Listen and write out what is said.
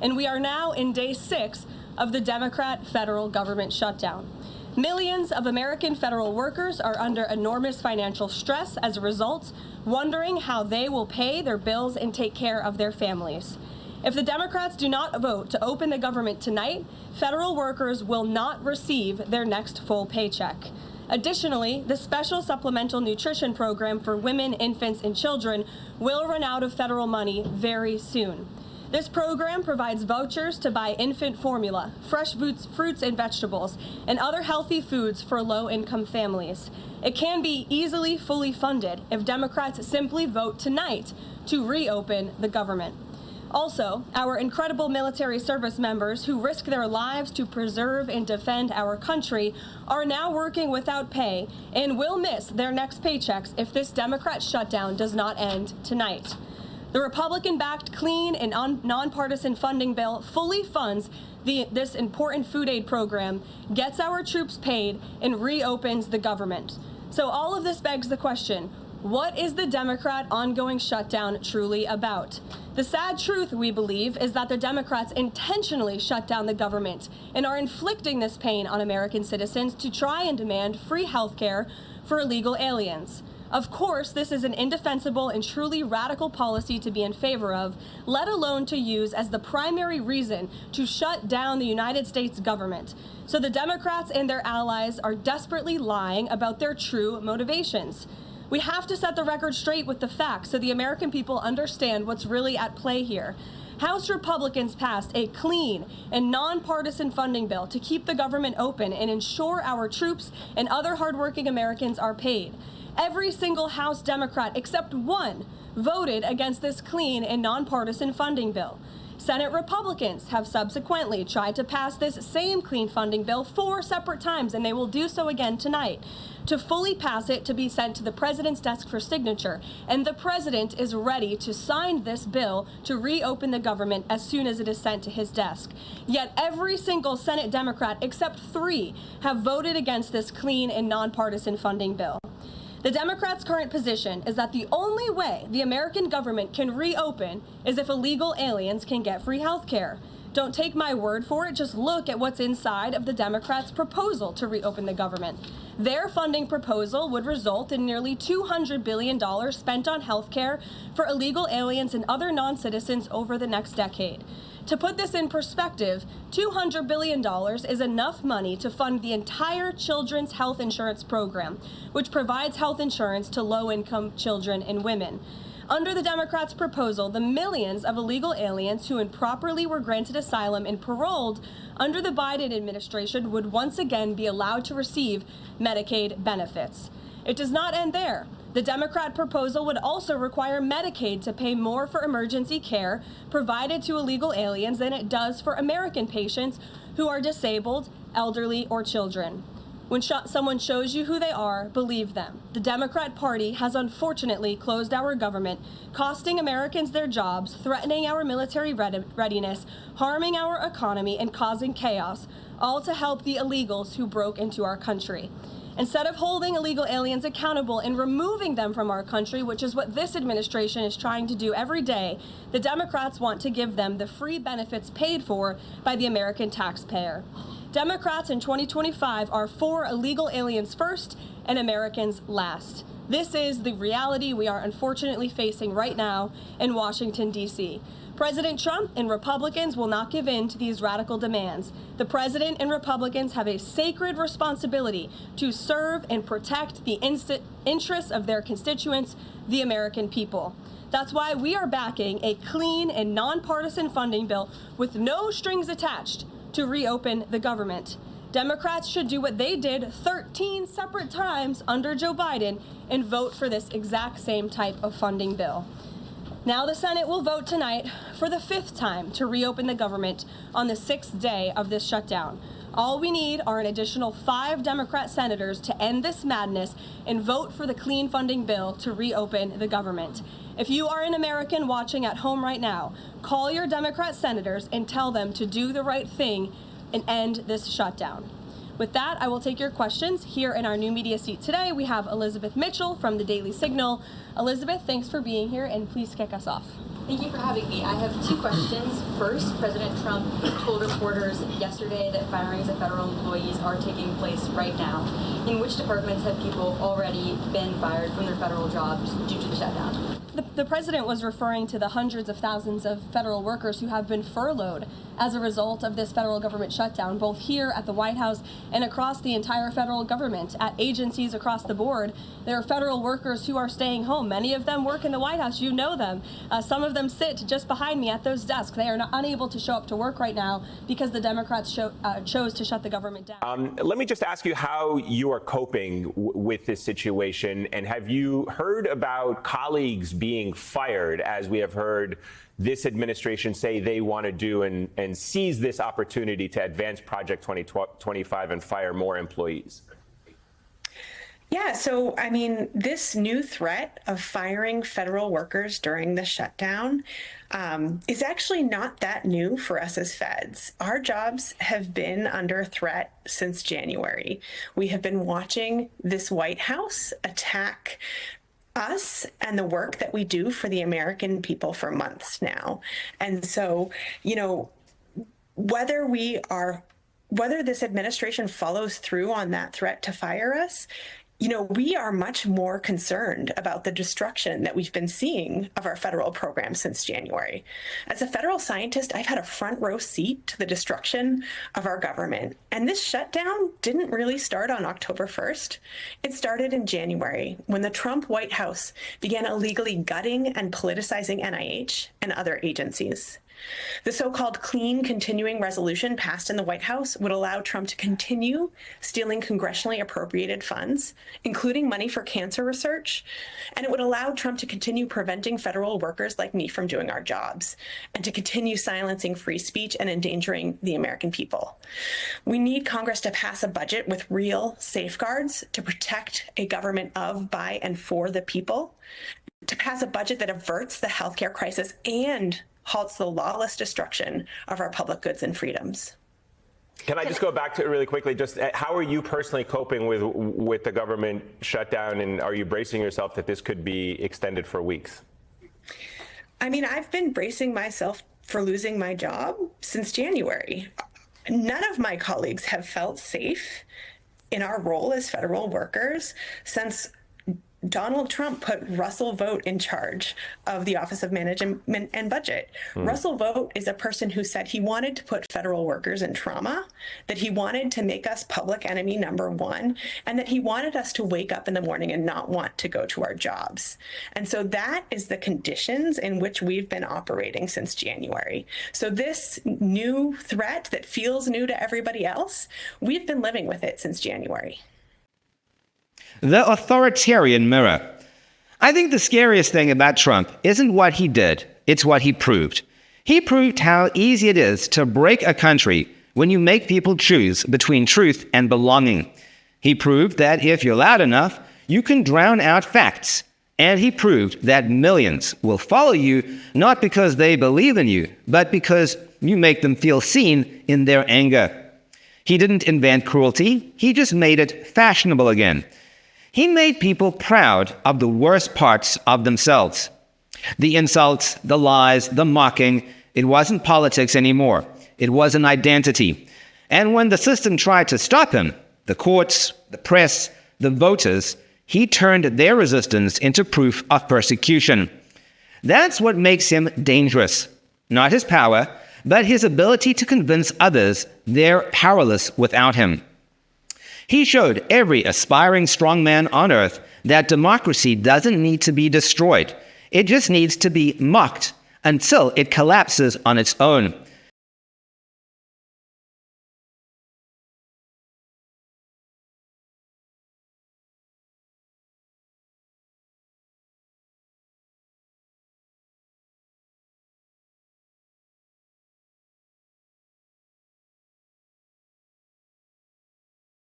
and we are now in day 6 of the Democrat federal government shutdown. Millions of American federal workers are under enormous financial stress as a result, wondering how they will pay their bills and take care of their families. If the Democrats do not vote to open the government tonight, federal workers will not receive their next full paycheck. Additionally, the special supplemental nutrition program for women, infants, and children will run out of federal money very soon. This program provides vouchers to buy infant formula, fresh fruits and vegetables, and other healthy foods for low-income families. It can be easily fully funded if Democrats simply vote tonight to reopen the government. Also, our incredible military service members who risk their lives to preserve and defend our country are now working without pay and will miss their next paychecks if this Democrat shutdown does not end tonight. The Republican-backed clean and nonpartisan funding bill fully funds this important food aid program, gets our troops paid, and reopens the government. So all of this begs the question, what is the Democrat ongoing shutdown truly about? The sad truth, we believe, is that the Democrats intentionally shut down the government and are inflicting this pain on American citizens to try and demand free health care for illegal aliens. Of course, this is an indefensible and truly radical policy to be in favor of, let alone to use as the primary reason to shut down the United States government. So the Democrats and their allies are desperately lying about their true motivations. We have to set the record straight with the facts so the American people understand what's really at play here. House Republicans passed a clean and nonpartisan funding bill to keep the government open and ensure our troops and other hardworking Americans are paid. Every single House Democrat except one voted against this clean and nonpartisan funding bill. Senate Republicans have subsequently tried to pass this same clean funding bill 4 separate times, and they will do so again tonight, to fully pass it to be sent to the president's desk for signature. And the president is ready to sign this bill to reopen the government as soon as it is sent to his desk. Yet every single Senate Democrat except 3 have voted against this clean and nonpartisan funding bill. The Democrats' current position is that the only way the American government can reopen is if illegal aliens can get free health care. Don't take my word for it, just look at what's inside of the Democrats' proposal to reopen the government. Their funding proposal would result in nearly $200 billion spent on health care for illegal aliens and other non-citizens over the next decade. To put this in perspective, $200 billion is enough money to fund the entire children's health insurance program, which provides health insurance to low-income children and women. Under the Democrats' proposal, the millions of illegal aliens who improperly were granted asylum and paroled under the Biden administration would once again be allowed to receive Medicaid benefits. It does not end there. The Democrat proposal would also require Medicaid to pay more for emergency care provided to illegal aliens than it does for American patients who are disabled, elderly, or children. When someone shows you who they are, believe them. The Democrat Party has unfortunately closed our government, costing Americans their jobs, threatening our military readiness, harming our economy, and causing chaos, all to help the illegals who broke into our country. Instead of holding illegal aliens accountable and removing them from our country, which is what this administration is trying to do every day, the Democrats want to give them the free benefits paid for by the American taxpayer. Democrats in 2025 are for illegal aliens first and Americans last. This is the reality we are unfortunately facing right now in Washington, D.C. President Trump and Republicans will not give in to these radical demands. The President and Republicans have a sacred responsibility to serve and protect the interests of their constituents, the American people. That's why we are backing a clean and nonpartisan funding bill with no strings attached to reopen the government. Democrats should do what they did 13 separate times under Joe Biden and vote for this exact same type of funding bill. Now the Senate will vote tonight for the 5th time to reopen the government on the 6th day of this shutdown. All we need are an additional 5 Democrat senators to end this madness and vote for the clean funding bill to reopen the government. If you are an American watching at home right now, call your Democrat senators and tell them to do the right thing and end this shutdown. With that, I will take your questions. Here in our new media seat today, we have Elizabeth Mitchell from the Daily Signal. Elizabeth, thanks for being here, and please kick us off. Thank you for having me. I have two questions. First, President Trump told reporters yesterday that firings of federal employees are taking place right now. In which departments have people already been fired from their federal jobs due to the shutdown? The president was referring to the hundreds of thousands of federal workers who have been furloughed as a result of this federal government shutdown, both here at the White House and across the entire federal government. At agencies across the board, there are federal workers who are staying home. Many of them work in the White House. You know them. Some of them sit just behind me at those desks. They are unable to show up to work right now because the Democrats chose to shut the government down. Let me just ask you how you are coping with this situation, and have you heard about colleagues being fired, as we have heard this administration say they want to do and seize this opportunity to advance Project 2025 and fire more employees? Yeah, so I mean, this new threat of firing federal workers during the shutdown is actually not that new for us as feds. Our jobs have been under threat since January. We have been watching this White House attack us and the work that we do for the American people for months now. And so, you know, whether this administration follows through on that threat to fire us, you know, we are much more concerned about the destruction that we've been seeing of our federal program since January. As a federal scientist, I've had a front row seat to the destruction of our government. And this shutdown didn't really start on October 1st. It started in January when the Trump White House began illegally gutting and politicizing NIH and other agencies. The so-called clean continuing resolution passed in the White House would allow Trump to continue stealing congressionally appropriated funds, including money for cancer research, and it would allow Trump to continue preventing federal workers like me from doing our jobs, and to continue silencing free speech and endangering the American people. We need Congress to pass a budget with real safeguards to protect a government of, by, and for the people, to pass a budget that averts the healthcare crisis and halts the lawless destruction of our public goods and freedoms. Can I just go back to it really quickly? Just how are you personally coping with the government shutdown, and are you bracing yourself that this could be extended for weeks? I mean, I've been bracing myself for losing my job since January. None of my colleagues have felt safe in our role as federal workers since Donald Trump put Russell Vought in charge of the Office of Management and Budget. Russell Vought is a person who said he wanted to put federal workers in trauma, that he wanted to make us public enemy number one, and that he wanted us to wake up in the morning and not want to go to our jobs. And so that is the conditions in which we've been operating since January. So this new threat that feels new to everybody else, we've been living with it since January. The authoritarian mirror. I think the scariest thing about Trump isn't what he did, it's what he proved. He proved how easy it is to break a country when you make people choose between truth and belonging. He proved that if you're loud enough, you can drown out facts. And he proved that millions will follow you not because they believe in you, but because you make them feel seen in their anger. He didn't invent cruelty, he just made it fashionable again. He made people proud of the worst parts of themselves. The insults, the lies, the mocking, it wasn't politics anymore. It was an identity. And when the system tried to stop him, the courts, the press, the voters, he turned their resistance into proof of persecution. That's what makes him dangerous. Not his power, but his ability to convince others they're powerless without him. He showed every aspiring strongman on earth that democracy doesn't need to be destroyed. It just needs to be mocked until it collapses on its own.